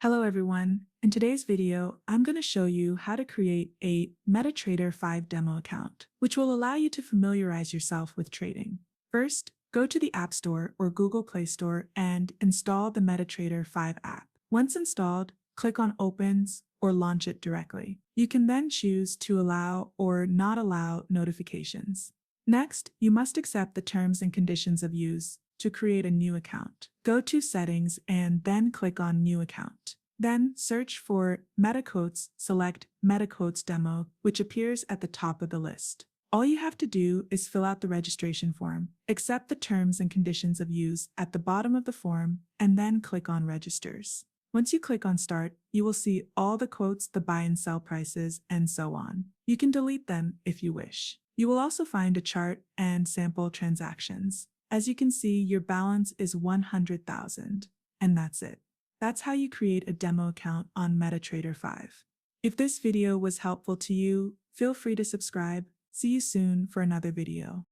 Hello everyone. In today's video, I'm going to show you how to create a Metatrader 5 demo account, which will allow you to familiarize yourself with trading. First, go to the App Store or Google Play Store and install the Metatrader 5 app. Once installed, click on Opens or launch it directly. You can then choose to allow or not allow notifications. Next, you must accept the terms and conditions of use to create a new account. Go to Settings and then click on New Account. Then search for Metacodes, select Metacodes Demo, which appears at the top of the list. All you have to do is fill out the registration form, accept the terms and conditions of use at the bottom of the form, and then click on Registers. Once you click on Start, you will see all the quotes, the buy and sell prices, and so on. You can delete them if you wish. You will also find a chart and sample transactions. As you can see, your balance is 100,000, and that's it. That's how you create a demo account on Metatrader 5. If this video was helpful to you, feel free to subscribe. See you soon for another video.